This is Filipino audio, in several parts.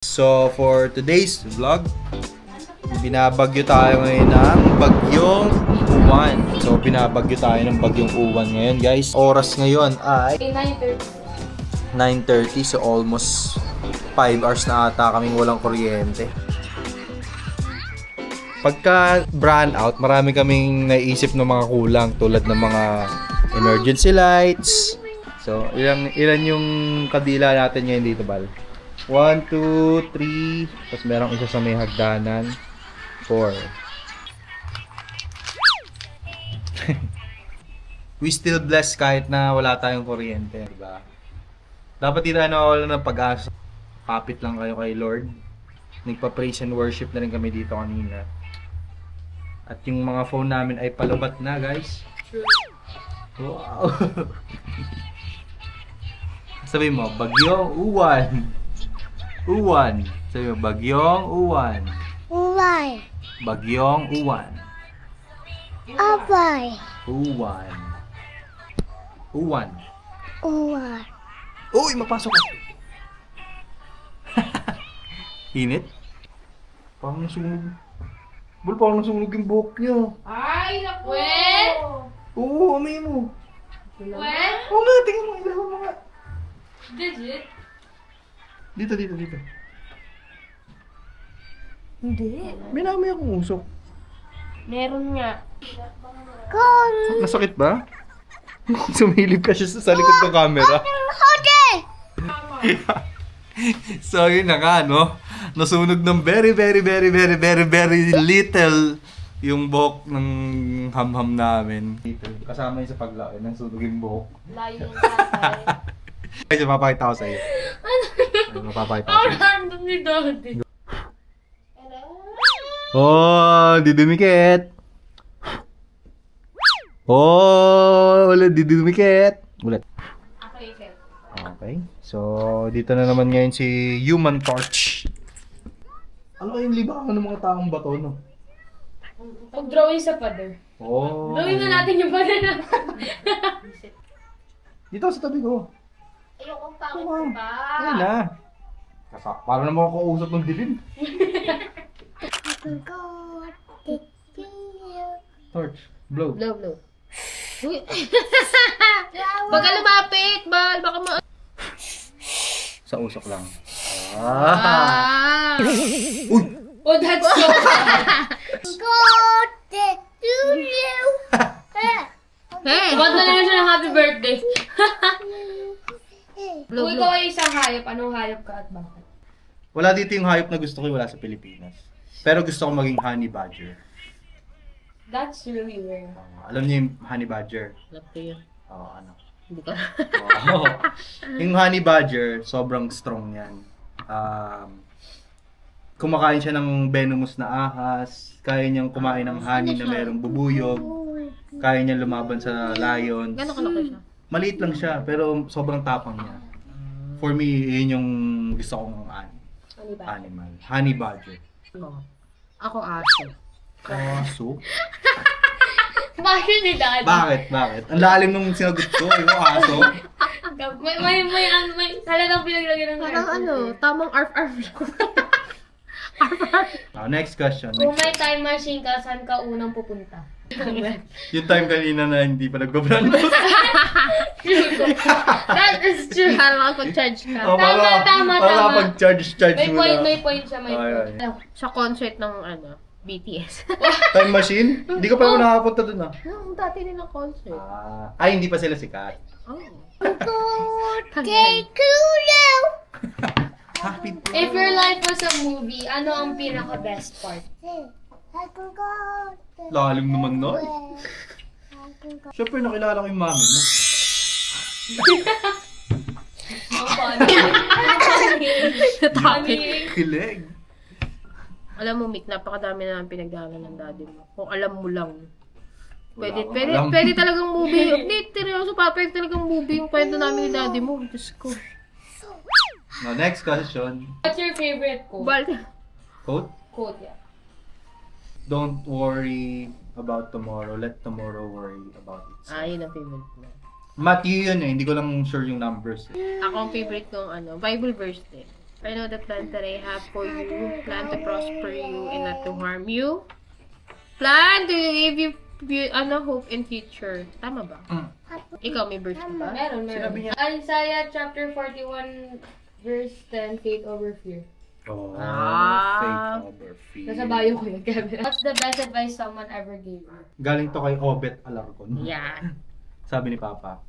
So, for today's vlog, binabagyo tayo ngayon ng bagyong Uwan. So, binabagyo tayo ng bagyong Uwan ngayon, guys. Oras ngayon ay 9:30. So, almost 5 hours na ata kaming walang kuryente. Pagka brand out, marami kaming naisip ng mga kulang tulad ng mga emergency lights. So, ilan yung kadila natin ngayon dito, Bal? 1, 2, 3. Tapos merong isa sa may hagdanan. 4. We still blessed kahit na wala tayong kuryente, diba? Dapat di tayo nawawala ng pag-asa. Kapit lang kayo kay Lord. Nagpa-praise and worship na rin kami dito kanina. At yung mga phone namin ay palabat na, guys. Wow! Sabi mo, bagyong Uwan. Uwan. Sabi mo, bagyong Uwan. Uwan. Bagyong Uwan. Abay. Uwan. Uwan. Uwan. Uy, mapasok ka. Init? Parang nasunog. Bul, parang nasunog yung buhok niyo. Ay, naku! Wen? Oo, amay mo. Wen? Oo nga, tingnan mo. Ilaw mo nga. Legit? Dito. Hindi. May namin akong usok. Meron nga. Kon. Nasakit ba? Sumilip ka siya sa likod ng camera. Hotel. So, yun na nga, no? Nasunog ng very little yung buhok ng ham-ham namin. Kasama yun sa paglaki ng sunog yung buhok. Layo ng tatay. Guys, mapapakita ko sa'yo. Mapapakita ko sa'yo. Random ni Daddy. Oh, didumikit. Oh, ulit didumikit. Ulit. Okay. So, dito na naman ngayon si Human Torch. Ano kayong libangan ng mga taong bato, no? Pag-drawing sa pader. Oh. Drawing na natin yung pader na. Dito sa tabi ko. Ayoko pangit Oh, pa. ayun na. Para naman ako kausap ng dilim. Torch. Blow. Blow. Baka lumapit, Bal. Baka ma... Sa usok lang. Ah. Uy! Oh, that's so bad. Got it to you. Hey! Banda na siya ng happy birthday. Kung ikaw ay isang hayop, anong hayop ka at bakit? Wala dito yung hayop na gusto ko, wala sa Pilipinas. Pero gusto ko maging honey badger. That's really rare. Alam niyo yung honey badger? Alam ko yun. Oo, ano? Hindi ko. Oo. Yung honey badger, sobrang strong yan. Kumakain siya ng venomous na ahas. Kaya niyang kumain ng honey na merong bubuyog. Kaya niyang lumaban sa lions. Gano'n kalaki siya? Maliit lang siya, pero sobrang tapang niya. For me, yun yung gusto kong animal. Honey badger. Ako aso. Aso? Bakit ni Daddy? Bakit? Ang lalim nung sinagot ko. Yung aso? May talagang pinaglagyan ng Parang tamang arf-arf lang. Next question. Kung may time machine ka, saan ka unang pupunta? Yung time kanina na hindi pa nagbabrand. That is true. Parang pag-charge ka. Tama. Pag-charge May mo point siya, may point. Sa concert ng BTS. Time machine? Hindi ko pa naman nakapunta dun ah. Noong dati nilang concert. Ay, hindi pa sila sikat. Oh. Take you. Happy If your life was a movie, ano ang pinaka-best part? Lalim naman nun. Siyempre, nakilala ko yung mami mo. Kilig. Alam mo, Mick, napakadami na ang pinagdaanan ng daddy mo. Kung alam mo lang. Pwede alam. talagang movie. Hindi, seryoso pa. Pwede talagang movie yung kwento namin ni daddy mo. Diyos ko. Now, next question. What's your favorite quote? Quote? Quote, yeah. Don't worry about tomorrow. Let tomorrow worry about itself. Yun ang favorite ko. Matthew yun eh. Hindi ko lang sure yung numbers. Ako ang favorite kong Bible verse din. I know the plan that I have for you. Plan to prosper you and not to harm you. Plan to give you hope in future. Tama ba? Ikaw, may verse ka ba? Meron. Isaiah chapter 41, verse 10, faith over fear. Oh, Ah. faith over fear. Nasa bio ko yun, Kevin. What's the best advice someone ever gave you? Galing to kay Obet Alarcon. Yan. Sabi ni Papa.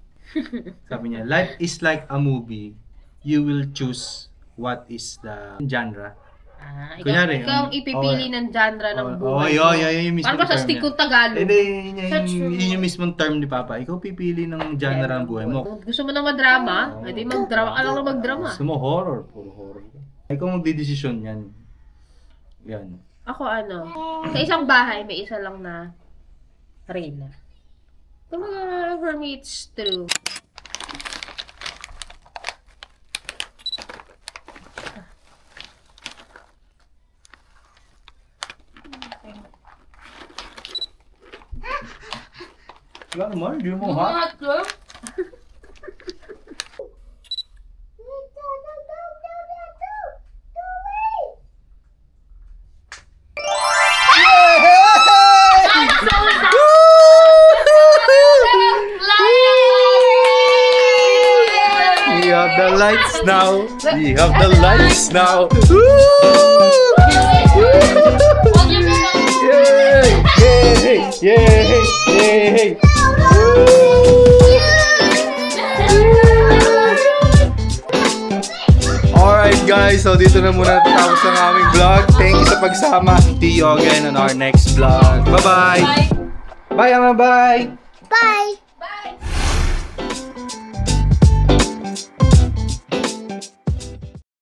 Sabi niya, life is like a movie. You will choose what is the genre. Kunyari, ikaw ang ipipili ng genre ng buhay Oh, yung mismo. Parang ba sa term stick niya. kong Tagalog? Hindi, That's true. yun yung mismong term ni Papa. Ikaw pipili ng genre ng buhay mo. Gusto mo na madrama? Edi magdrama ka lang na magdrama. Gusto mo horror, puro horror. Ikaw magdidesisyon yan. Yan. Ako sa isang bahay, may isa lang na reyna. For me, it's true. Wala naman, hindi mo ha? We have the lights now. We have the lights now. Yay! Yay! Yay! Alright guys, so dito na muna natapos ang aming vlog. Thank you sa pagsama. See you again on our next vlog. Bye-bye! Bye, Ama! Bye! Bye. Bye!